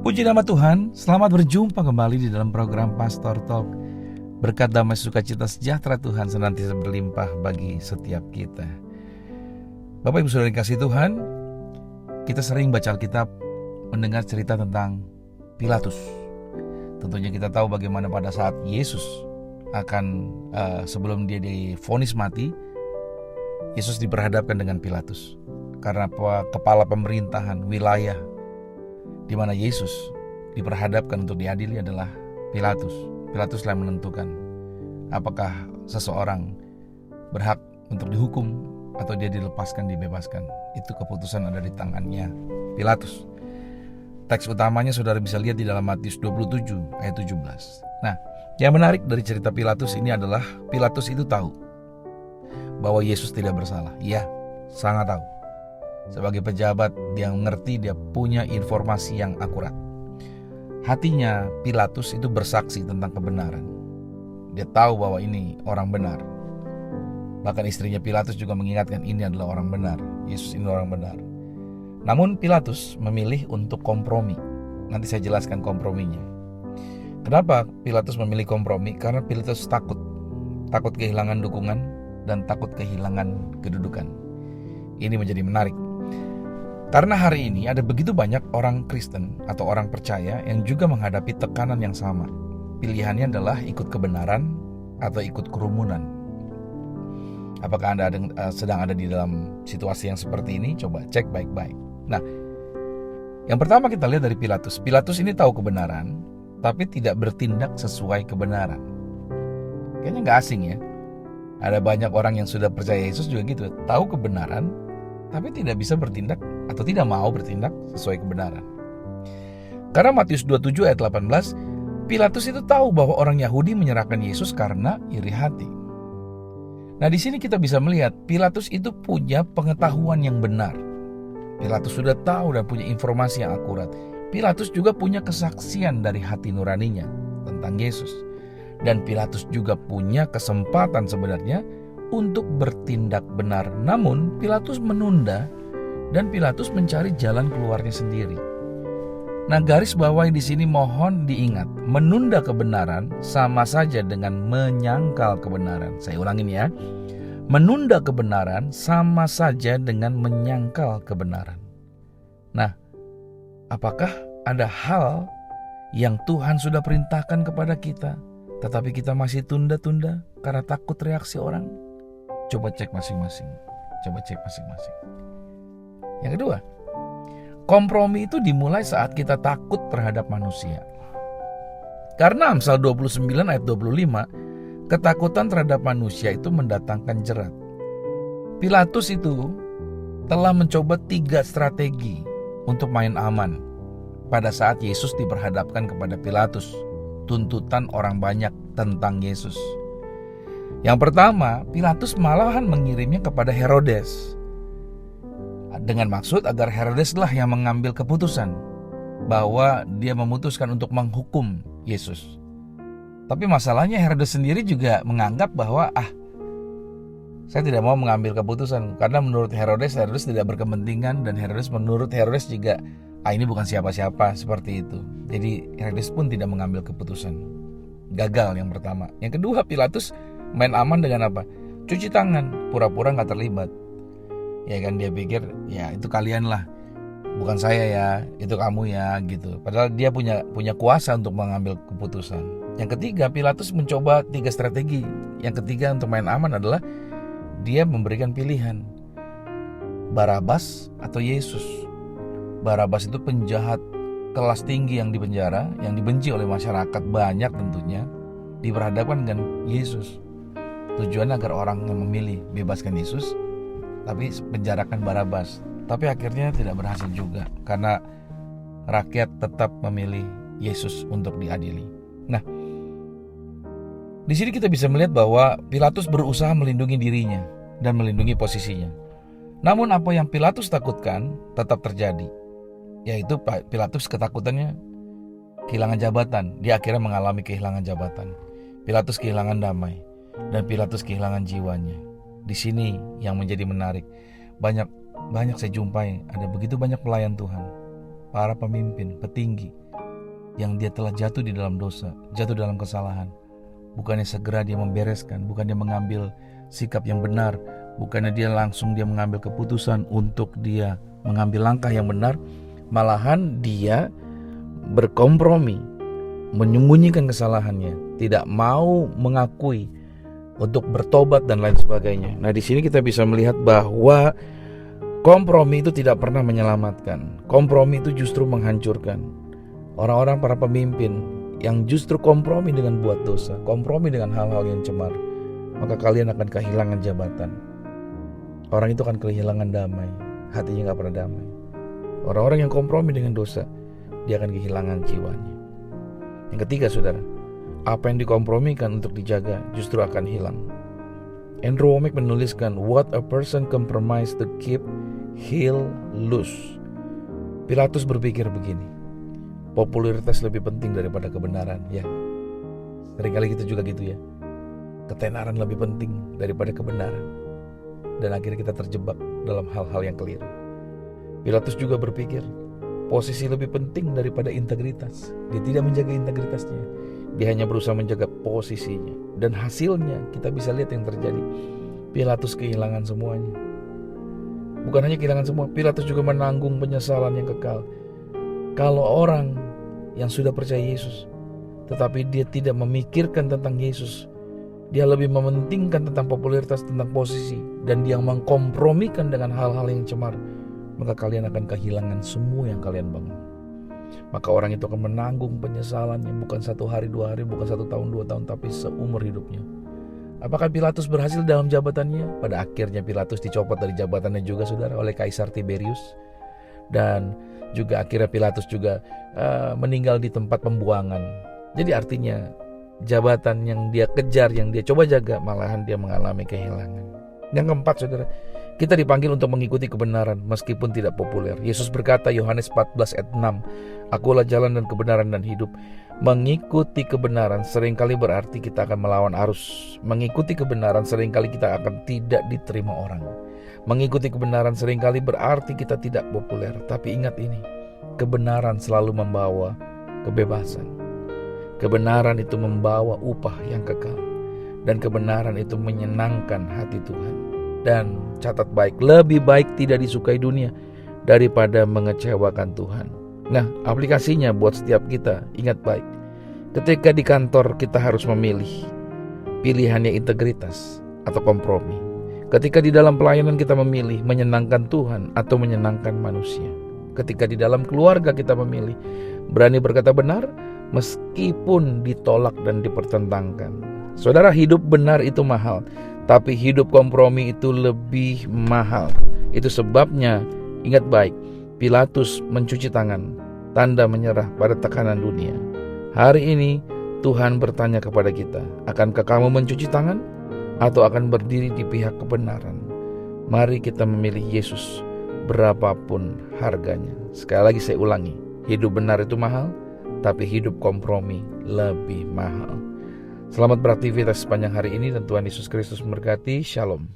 Puji nama Tuhan, selamat berjumpa kembali di dalam program Pastor Talk. Berkat damai sukacita sejahtera Tuhan senantiasa berlimpah bagi setiap kita. Bapak Ibu Saudara yang kasih Tuhan, kita sering baca Alkitab, mendengar cerita tentang Pilatus. Tentunya kita tahu bagaimana pada saat Yesus akan sebelum dia divonis mati, Yesus diperhadapkan dengan Pilatus. Karena kepala pemerintahan wilayah di mana Yesus diperhadapkan untuk diadili adalah Pilatus. Pilatuslah yang menentukan apakah seseorang berhak untuk dihukum atau dia dilepaskan, dibebaskan. Itu keputusan ada di tangannya Pilatus. Teks utamanya saudara bisa lihat di dalam Matius 27 ayat 17. Nah, yang menarik dari cerita Pilatus ini adalah Pilatus itu tahu bahwa Yesus tidak bersalah. Iya, sangat tahu. Sebagai pejabat, dia mengerti, dia punya informasi yang akurat. Hatinya Pilatus itu bersaksi tentang kebenaran. Dia tahu bahwa ini orang benar. Bahkan istrinya Pilatus juga mengingatkan ini adalah orang benar. Yesus ini orang benar. Namun Pilatus memilih untuk kompromi. Nanti saya jelaskan komprominya. Kenapa Pilatus memilih kompromi? Karena Pilatus takut. Takut kehilangan dukungan dan takut kehilangan kedudukan. Ini menjadi menarik. Karena hari ini ada begitu banyak orang Kristen atau orang percaya yang juga menghadapi tekanan yang sama. Pilihannya adalah ikut kebenaran atau ikut kerumunan. Apakah Anda sedang ada di dalam situasi yang seperti ini? Coba cek baik-baik. Nah, yang pertama kita lihat dari Pilatus. Pilatus ini tahu kebenaran, tapi tidak bertindak sesuai kebenaran. Kayaknya gak asing ya. Ada banyak orang yang sudah percaya Yesus juga gitu. Tahu kebenaran, tapi tidak bisa bertindak atau tidak mau bertindak sesuai kebenaran. Karena Matius 27 ayat 18, Pilatus itu tahu bahwa orang Yahudi menyerahkan Yesus karena iri hati. Nah, di sini kita bisa melihat Pilatus itu punya pengetahuan yang benar. Pilatus sudah tahu dan punya informasi yang akurat. Pilatus juga punya kesaksian dari hati nuraninya tentang Yesus. Dan Pilatus juga punya kesempatan sebenarnya untuk bertindak benar. Namun Pilatus menunda dan Pilatus mencari jalan keluarnya sendiri. Nah, garis bawahi di sini mohon diingat, menunda kebenaran sama saja dengan menyangkal kebenaran. Saya ulangin ya. Menunda kebenaran sama saja dengan menyangkal kebenaran. Nah, apakah ada hal yang Tuhan sudah perintahkan kepada kita, tetapi kita masih tunda-tunda karena takut reaksi orang? Coba cek masing-masing. Yang kedua, kompromi itu dimulai saat kita takut terhadap manusia. Karena Amsal 29 ayat 25, ketakutan terhadap manusia itu mendatangkan jerat. Pilatus itu telah mencoba 3 strategi untuk main aman pada saat Yesus diperhadapkan kepada Pilatus. Tuntutan orang banyak tentang Yesus. Yang pertama, Pilatus malahan mengirimnya kepada Herodes. Dengan maksud agar Herodeslah yang mengambil keputusan bahwa dia memutuskan untuk menghukum Yesus. Tapi masalahnya Herodes sendiri juga menganggap bahwa saya tidak mau mengambil keputusan karena menurut Herodes tidak berkepentingan, dan menurut Herodes juga ini bukan siapa-siapa, seperti itu. Jadi Herodes pun tidak mengambil keputusan. Gagal yang pertama. Yang kedua, Pilatus main aman dengan apa? Cuci tangan, pura-pura gak terlibat. Ya kan, dia pikir ya itu kalian lah, bukan saya ya, itu kamu ya gitu. Padahal dia punya kuasa untuk mengambil keputusan. Yang ketiga, Pilatus mencoba 3 strategi. Yang ketiga untuk main aman adalah dia memberikan pilihan, Barabas atau Yesus. Barabas itu penjahat kelas tinggi yang dipenjara, yang dibenci oleh masyarakat banyak tentunya, diperhadapkan dengan Yesus. Tujuannya agar orang yang memilih bebaskan Yesus, tapi penjarakan Barabas. Tapi akhirnya tidak berhasil juga, karena rakyat tetap memilih Yesus untuk diadili. Nah, di sini kita bisa melihat bahwa Pilatus berusaha melindungi dirinya dan melindungi posisinya. Namun apa yang Pilatus takutkan tetap terjadi, yaitu Pilatus ketakutannya kehilangan jabatan. Dia akhirnya mengalami kehilangan jabatan. Pilatus kehilangan damai, dan Pilatus kehilangan jiwanya. Di sini yang menjadi menarik, banyak saya jumpai ada begitu banyak pelayan Tuhan para pemimpin, petinggi yang dia telah jatuh di dalam dosa, jatuh dalam kesalahan. Bukannya segera dia membereskan, bukannya mengambil sikap yang benar, bukannya dia langsung mengambil keputusan untuk dia mengambil langkah yang benar, malahan dia berkompromi, menyembunyikan kesalahannya, tidak mau mengakui untuk bertobat dan lain sebagainya. Nah, di sini kita bisa melihat bahwa kompromi itu tidak pernah menyelamatkan. Kompromi itu justru menghancurkan. Orang-orang para pemimpin yang justru kompromi dengan buat dosa, kompromi dengan hal-hal yang cemar, maka kalian akan kehilangan jabatan. Orang itu akan kehilangan damai, hatinya gak pernah damai. Orang-orang yang kompromi dengan dosa, dia akan kehilangan jiwanya. Yang ketiga, saudara, apa yang dikompromikan untuk dijaga justru akan hilang. Andrew Wommack menuliskan, "What a person compromise to keep, he'll lose." Pilatus berpikir begini, popularitas lebih penting daripada kebenaran. Ya, seringkali kita juga gitu ya. Ketenaran lebih penting daripada kebenaran. Dan akhirnya kita terjebak dalam hal-hal yang keliru. Pilatus juga berpikir, posisi lebih penting daripada integritas. Dia tidak menjaga integritasnya. Dia hanya berusaha menjaga posisinya. Dan hasilnya kita bisa lihat yang terjadi. Pilatus kehilangan semuanya. Bukan hanya kehilangan semua, Pilatus juga menanggung penyesalan yang kekal. Kalau orang yang sudah percaya Yesus, tetapi dia tidak memikirkan tentang Yesus, dia lebih mementingkan tentang popularitas, tentang posisi, dan dia mengkompromikan dengan hal-hal yang cemar, maka kalian akan kehilangan semua yang kalian bangun. Maka orang itu akan menanggung penyesalannya, bukan 1 hari, 2 hari, bukan 1 tahun, 2 tahun, tapi seumur hidupnya. Apakah Pilatus berhasil dalam jabatannya? Pada akhirnya Pilatus dicopot dari jabatannya juga, saudara, oleh Kaisar Tiberius. Dan juga akhirnya Pilatus juga meninggal di tempat pembuangan. Jadi artinya jabatan yang dia kejar, yang dia coba jaga, malahan dia mengalami kehilangan. Yang keempat, saudara, kita dipanggil untuk mengikuti kebenaran meskipun tidak populer. Yesus berkata, Yohanes 14 ayat 6, "Akulah jalan dan kebenaran dan hidup." Mengikuti kebenaran seringkali berarti kita akan melawan arus. Mengikuti kebenaran seringkali kita akan tidak diterima orang. Mengikuti kebenaran seringkali berarti kita tidak populer. Tapi ingat ini, kebenaran selalu membawa kebebasan. Kebenaran itu membawa upah yang kekal. Dan kebenaran itu menyenangkan hati Tuhan. Dan catat baik, lebih baik tidak disukai dunia daripada mengecewakan Tuhan. Nah, aplikasinya buat setiap kita, ingat baik. Ketika di kantor kita harus memilih, pilihannya integritas atau kompromi. Ketika di dalam pelayanan kita memilih menyenangkan Tuhan atau menyenangkan manusia. Ketika di dalam keluarga kita memilih berani berkata benar meskipun ditolak dan dipertentangkan. Saudara, hidup benar itu mahal, tapi hidup kompromi itu lebih mahal. Itu sebabnya, ingat baik, Pilatus mencuci tangan, tanda menyerah pada tekanan dunia. Hari ini Tuhan bertanya kepada kita, akankah kamu mencuci tangan atau akan berdiri di pihak kebenaran? Mari kita memilih Yesus berapapun harganya. Sekali lagi saya ulangi, hidup benar itu mahal, tapi hidup kompromi lebih mahal. Selamat beraktivitas sepanjang hari ini dan Tuhan Yesus Kristus memberkati. Shalom.